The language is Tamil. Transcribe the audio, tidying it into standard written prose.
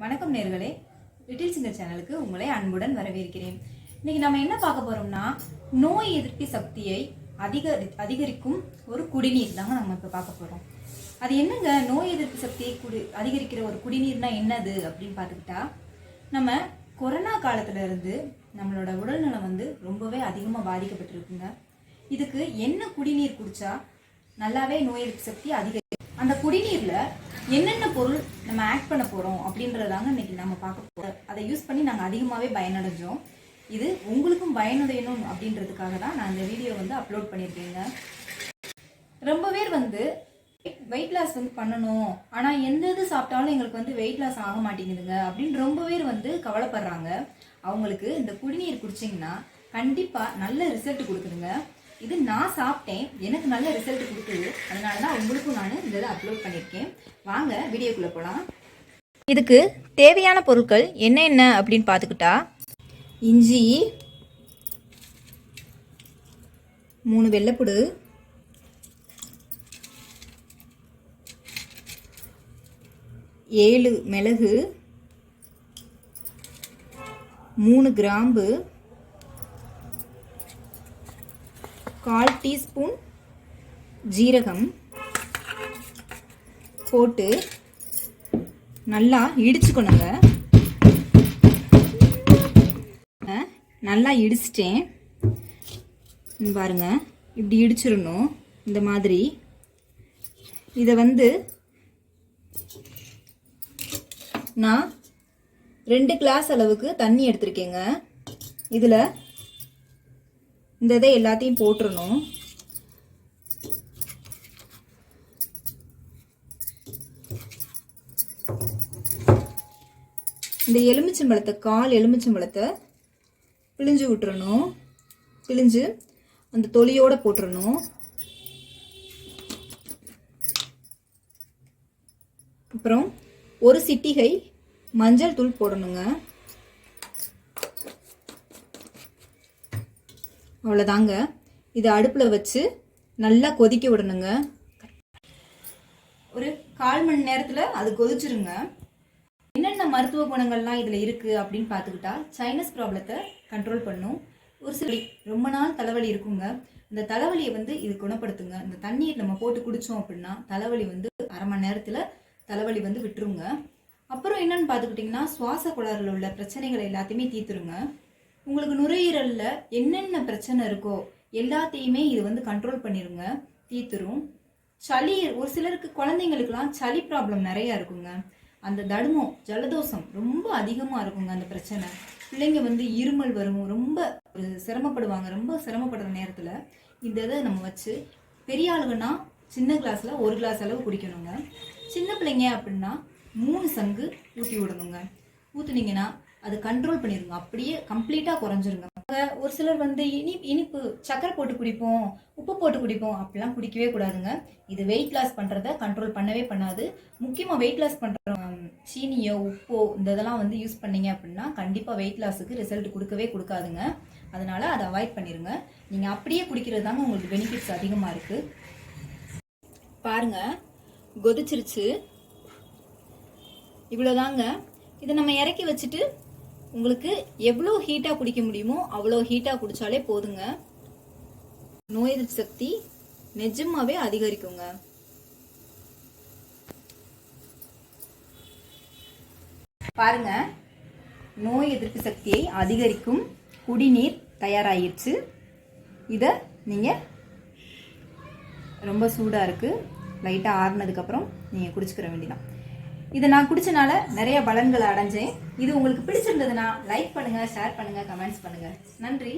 வணக்கம் நேர்களே, லிட்டில் சிங்கர் சேனலுக்கு உங்களை அன்புடன் வரவேற்கிறேன். இன்னைக்கு நம்ம என்ன பார்க்க போறோம்னா, நோய் எதிர்ப்பு சக்தியை அதிகரிக்கும் ஒரு குடிநீர் தாங்க நம்ம இப்போ பார்க்க போறோம். அது என்னங்க, நோய் எதிர்ப்பு சக்தியை அதிகரிக்கிற ஒரு குடிநீர்னா என்னது அப்படின்னு பார்த்துக்கிட்டா, நம்ம கொரோனா காலத்துல இருந்து நம்மளோட உடல்நலம் ரொம்பவே அதிகமாக பாதிக்கப்பட்டிருக்குங்க. இதுக்கு என்ன குடிநீர் குடிச்சா நல்லாவே நோய் எதிர்ப்பு சக்தி அதிகரிக்கும், அந்த குடிநீர்ல என்னென்ன பொருள் நம்ம ஆட் பண்ண போறோம் அப்படின்றதாங்க இன்னைக்கு நம்ம பார்க்க போறோம். அதை யூஸ் பண்ணி நாங்கள் அதிகமாகவே பயனடைஞ்சோம். இது உங்களுக்கும் பயனடையணும் அப்படின்றதுக்காக தான் நான் இந்த வீடியோ அப்லோட் பண்ணியிருக்கேங்க. ரொம்ப பேர் வெயிட் லாஸ் பண்ணணும், ஆனால் எந்த இது சாப்பிட்டாலும் எங்களுக்கு வெயிட் லாஸ் ஆக மாட்டேங்குதுங்க அப்படின்னு ரொம்ப பேர் கவலைப்படுறாங்க. அவங்களுக்கு இந்த குடிநீர் குடிச்சிங்கன்னா கண்டிப்பாக நல்ல ரிசல்ட் கொடுக்குதுங்க. இது நான் சாப்பிட்டேன், எனக்கு நல்ல ரிசல்ட் கொடுக்குது. அதனால தான் உங்களுக்கும் நான் இந்த இதை அப்லோட் பண்ணியிருக்கேன். வாங்க வீடியோக்குள்ளே போகலாம். இதுக்கு தேவையான பொருட்கள் என்ன அப்படின்னு பார்த்துக்கிட்டா, இஞ்சி 3 வெள்ளைப்பூடு, 7 மிளகு, 3 கிராம்பு, 1/4 டீஸ்பூன் ஜீரகம் போட்டு நல்லா இடிச்சுக்கணுங்க. நல்லா இடிச்சிட்டேன் பாருங்க, இப்படி இடிச்சிடணும் இந்த மாதிரி. இதை நான் 2 கிளாஸ் அளவுக்கு தண்ணி எடுத்திருக்கேங்க. இதில் இந்த இதை எல்லாத்தையும் போட்டுறணும். இந்த எலுமிச்சம்பழத்தை, 1/4 எலுமிச்சம்பழத்தை பிழிஞ்சு விட்டுறணும். பிழிஞ்சு அந்த தொலியோட போட்டுறணும். அப்புறம் 1 சிட்டிகை மஞ்சள் தூள் போடணுங்க. அவ்வளோதாங்க. இதை அடுப்பில் வச்சு நல்லா கொதிக்க விடணுங்க. ஒரு 1/4 மணி நேரத்தில் அது கொதிச்சிருங்க. என்னென்ன மருத்துவ குணங்கள்லாம் இதில் இருக்குது அப்படின்னு பார்த்துக்கிட்டா, சைனஸ் ப்ராப்ளத்தை கண்ட்ரோல் பண்ணும். ஒரு சில ரொம்ப நாள் தலைவலி இருக்குங்க, இந்த தலைவலியை இது குணப்படுத்துங்க. இந்த தண்ணீர் நம்ம போட்டு குடித்தோம் அப்படின்னா தலைவலி 1/2 மணி நேரத்தில் தலைவலி விட்டுருங்க. அப்புறம் என்னன்னு பார்த்துக்கிட்டிங்கன்னா, சுவாச குழாயில் உள்ள பிரச்சனைகளை எல்லாத்தையுமே தீர்த்துருங்க. உங்களுக்கு நுரையீரலில் என்னென்ன பிரச்சனை இருக்கோ எல்லாத்தையுமே இது கண்ட்ரோல் பண்ணிடுங்க, தீர்த்துரும். சளி, ஒரு சிலருக்கு குழந்தைங்களுக்குலாம் சளி ப்ராப்ளம் நிறையா இருக்குங்க. அந்த தடுமம், ஜலதோஷம் ரொம்ப அதிகமாக இருக்குங்க. அந்த பிரச்சனை பிள்ளைங்க இருமல் வரும், ரொம்ப சிரமப்படுவாங்க. ரொம்ப சிரமப்படுற நேரத்தில் இந்த இதை நம்ம வச்சு, பெரிய ஆளுங்கன்னா சின்ன கிளாஸில் 1 கிளாஸ் அளவு குடிக்கணுங்க. சின்ன பிள்ளைங்க அப்படின்னா 3 சங்கு ஊற்றி விடணுங்க. ஊற்றுனீங்கன்னா அது கண்ட்ரோல் பண்ணிடுங்க, அப்படியே கம்ப்ளீட்டாக குறைஞ்சிருங்க. ஒரு சிலர் இனிப்பு சக்கரை போட்டு குடிப்போம், உப்பு போட்டு குடிப்போம், அப்படிலாம் குடிக்கவே கூடாதுங்க. இது வெயிட் லாஸ் பண்ணுறத கண்ட்ரோல் பண்ணவே பண்ணாது. முக்கியமாக வெயிட் லாஸ் பண்ணுற சீனியோ உப்போ இந்த இதெல்லாம் யூஸ் பண்ணீங்க அப்படின்னா கண்டிப்பாக வெயிட் லாஸுக்கு ரிசல்ட் கொடுக்கவே கொடுக்காதுங்க. அதனால அதை அவாய்ட் பண்ணிடுங்க. நீங்கள் அப்படியே குடிக்கிறது தாங்க உங்களுக்கு பெனிஃபிட்ஸ் அதிகமாக இருக்குது. பாருங்க, கொதிச்சிருச்சு. இவ்வளோதாங்க. இதை நம்ம இறக்கி வச்சுட்டு உங்களுக்கு எவ்வளோ ஹீட்டாக குடிக்க முடியுமோ அவ்வளோ ஹீட்டாக குடித்தாலே போதுங்க. நோய் எதிர்ப்பு சக்தி நிஜமாவே அதிகரிக்குங்க. பாருங்க, நோய் எதிர்ப்பு சக்தியை அதிகரிக்கும் குடிநீர் தயாராகிடுச்சு. இதை நீங்கள் ரொம்ப சூடாக இருக்குது, லைட்டாக ஆறுனதுக்கப்புறம் நீங்கள் குடிச்சுக்கிற வேண்டியதான். இதை நான் குடிச்சனால நிறைய பலன்களை அடைஞ்சேன். இது உங்களுக்கு பிடிச்சிருந்ததுன்னா லைக் பண்ணுங்க, ஷேர் பண்ணுங்க, கமெண்ட்ஸ் பண்ணுங்க. நன்றி.